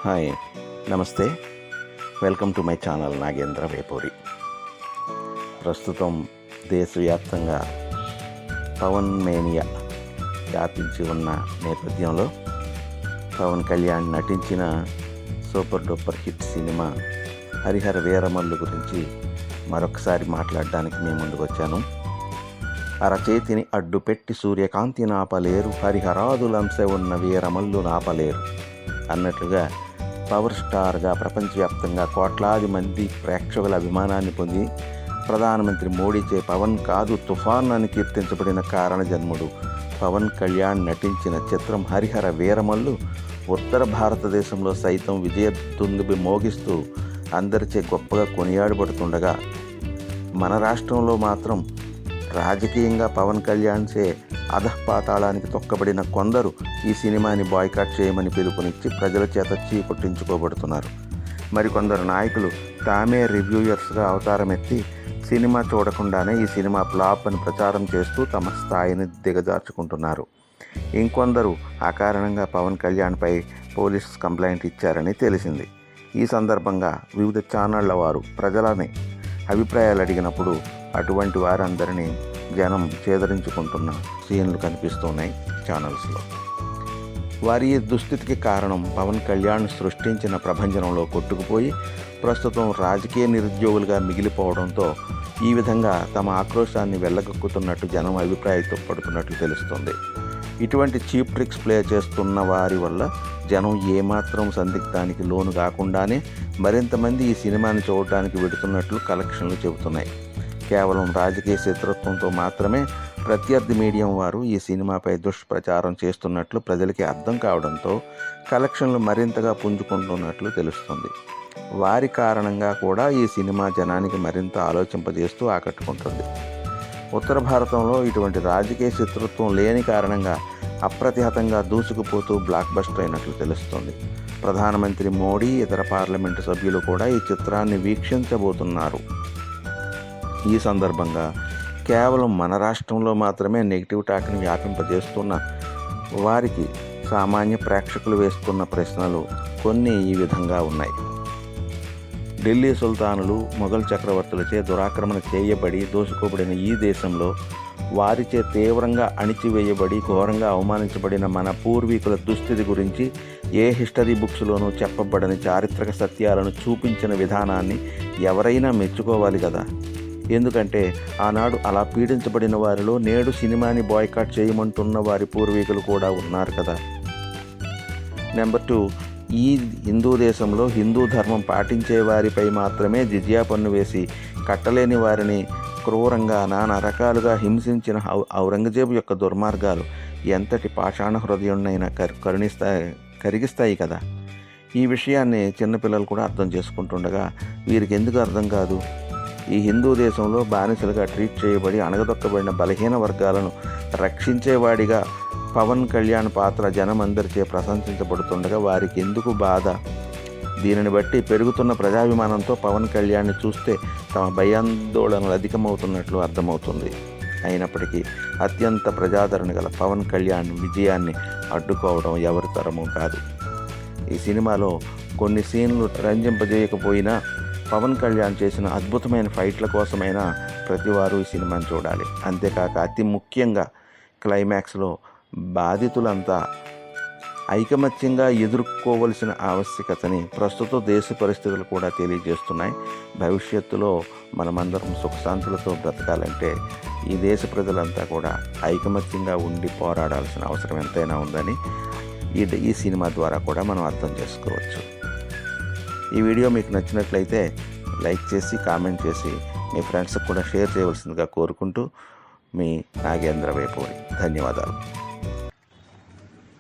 Hi, నమస్తే. Welcome to my channel Nagendra Vepuri. ప్రస్తుతం దేశవ్యాప్తంగా పవన్ మేనియా వ్యాపించి ఉన్న నేపథ్యంలో పవన్ కళ్యాణ్ నటించిన super duper hit cinema Harihara Veeramallu గురించి మరొకసారి మాట్లాడడానికి మేము ముందుకు వచ్చాను. అరచేతిని అడ్డుపెట్టి సూర్యకాంతి నాపలేరు, హరిహరాదులంశ ఉన్న వీరమల్లు నాపలేరు అన్నట్లుగా పవర్ స్టార్గా ప్రపంచవ్యాప్తంగా కోట్లాది మంది ప్రేక్షకుల అభిమానాన్ని పొంది ప్రధానమంత్రి మోడీచే పవన్ కాదు తుఫాన్ అని కీర్తించబడిన కారణజన్ముడు పవన్ కళ్యాణ్ నటించిన చిత్రం హరిహర వీరమల్లు ఉత్తర భారతదేశంలో సైతం విజయదుందుబి మోగిస్తూ అందరిచే గొప్పగా కొనియాడబడుతుండగా మన రాష్ట్రంలో మాత్రం రాజకీయంగా పవన్ కళ్యాణ్చే అధఃపాతాళానికి తొక్కబడిన కొందరు ఈ సినిమాని బాయ్కాట్ చేయమని పిలుపునిచ్చి ప్రజల చేత చీకొట్టించుకోబడుతున్నారు. మరికొందరు నాయకులు తామే రివ్యూయర్స్గా అవతారమెత్తి సినిమా చూడకుండానే ఈ సినిమా ఫ్లాప్ అని ప్రచారం చేస్తూ తమ స్థాయిని దిగజార్చుకుంటున్నారు. ఇంకొందరు ఆ కారణంగా పవన్ కళ్యాణ్పై పోలీస్ కంప్లైంట్ ఇచ్చారని తెలిసింది. ఈ సందర్భంగా వివిధ ఛానళ్ల వారు ప్రజలని అభిప్రాయాలు అడిగినప్పుడు అటువంటి వారందరినీ జనం చేదరించుకుంటున్న సీన్లు కనిపిస్తున్నాయి ఛానల్స్లో. వారి ఈ దుస్థితికి కారణం పవన్ కళ్యాణ్ సృష్టించిన ప్రభంజనంలో కొట్టుకుపోయి ప్రస్తుతం రాజకీయ నిరుద్యోగులుగా మిగిలిపోవడంతో ఈ విధంగా తమ ఆక్రోశాన్ని వెళ్ళగక్కుతున్నట్టు జనం అభిప్రాయపడుతున్నట్లు తెలుస్తుంది. ఇటువంటి చీప్ ట్రిక్స్ ప్లే చేస్తున్న వారి వల్ల జనం ఏమాత్రం సందిగ్ధానికి లోను కాకుండానే మరింతమంది ఈ సినిమాని చూడటానికి వెడుతున్నట్లు కలెక్షన్లు చెబుతున్నాయి. కేవలం రాజకీయ శత్రుత్వంతో మాత్రమే ప్రత్యర్థి మీడియం వారు ఈ సినిమాపై దుష్ప్రచారం చేస్తున్నట్లు ప్రజలకి అర్థం కావడంతో కలెక్షన్లు మరింతగా పుంజుకుంటున్నట్లు తెలుస్తుంది. వారి కారణంగా కూడా ఈ సినిమా జనానికి మరింత ఆలోచింపజేస్తూ ఆకట్టుకుంటుంది. ఉత్తర భారతంలో ఇటువంటి రాజకీయ శత్రుత్వం లేని కారణంగా అప్రతిహతంగా దూసుకుపోతూ బ్లాక్ బస్టర్ అయినట్లు తెలుస్తుంది. ప్రధానమంత్రి మోడీ, ఇతర పార్లమెంటు సభ్యులు కూడా ఈ చిత్రాన్ని వీక్షించబోతున్నారు. ఈ సందర్భంగా కేవలం మన రాష్ట్రంలో మాత్రమే నెగిటివ్ టాక్ని వ్యాపింపజేస్తున్న వారికి సామాన్య ప్రేక్షకులు వేస్తున్న ప్రశ్నలు కొన్ని ఈ విధంగా ఉన్నాయి. ఢిల్లీ సుల్తానులు, మొఘల్ చక్రవర్తులచే దురాక్రమణ చేయబడి దోసుకోబడిన ఈ దేశంలో వారిచే తీవ్రంగా అణిచివేయబడి ఘోరంగా అవమానించబడిన మన పూర్వీకుల దుస్థితి గురించి ఏ హిస్టరీ బుక్స్లోనూ చెప్పబడని చారిత్రక సత్యాలను చూపించిన విధానాన్ని ఎవరైనా మెచ్చుకోవాలి కదా. ఎందుకంటే ఆనాడు అలా పీడించబడిన వారిలో నేడు సినిమాని బాయ్కాట్ చేయమంటున్న వారి పూర్వీకులు కూడా ఉన్నారు కదా. నెంబర్ 2, ఈ హిందూ దేశంలో హిందూ ధర్మం పాటించే వారిపై మాత్రమే జిజియా పన్ను వేసి కట్టలేని వారిని క్రూరంగా నానా రకాలుగా హింసించిన ఔరంగజేబు యొక్క దుర్మార్గాలు ఎంతటి పాషాణ హృదయున్నైనా కరిగిస్తాయి కదా. ఈ విషయాన్ని చిన్నపిల్లలు కూడా అర్థం చేసుకుంటుండగా వీరికి ఎందుకు అర్థం కాదు? ఈ హిందూ దేశంలో బానిసలుగా ట్రీట్ చేయబడి అణగదొక్కబడిన బలహీన వర్గాలను రక్షించేవాడిగా పవన్ కళ్యాణ్ పాత్ర జనమందరిచే ప్రశంసించబడుతుండగా వారికి ఎందుకు బాధ? దీనిని బట్టి పెరుగుతున్న ప్రజాభిమానంతో పవన్ కళ్యాణ్ని చూస్తే తమ భయాందోళనలు అధికమవుతున్నట్లు అర్థమవుతుంది. అయినప్పటికీ అత్యంత ప్రజాదరణ గల పవన్ కళ్యాణ్ విజయాన్ని అడ్డుకోవడం ఎవరి తరమూ కాదు. ఈ సినిమాలో కొన్ని సీన్లు రంజింపజేయకపోయినా పవన్ కళ్యాణ్ చేసిన అద్భుతమైన ఫైట్ల కోసమైనా ప్రతివారు ఈ సినిమాని చూడాలి. అంతేకాక అతి ముఖ్యంగా క్లైమాక్స్లో బాధితులంతా ఐకమత్యంగా ఎదుర్కోవలసిన ఆవశ్యకతని ప్రస్తుత దేశ పరిస్థితులు కూడా తెలియజేస్తున్నాయి. భవిష్యత్తులో మనమందరం సుఖశాంతులతో బ్రతకాలంటే ఈ దేశ ప్రజలంతా కూడా ఐకమత్యంగా ఉండి పోరాడాల్సిన అవసరం ఎంతైనా ఉందని ఈ సినిమా ద్వారా కూడా మనం అర్థం చేసుకోవచ్చు. ఈ వీడియో మీకు నచ్చినట్లయితే లైక్ చేసి కామెంట్ చేసి మీ ఫ్రెండ్స్కి కూడా షేర్ చేయవలసిందిగా కోరుకుంటూ మీ నాగేంద్ర వేపూరి. ధన్యవాదాలు.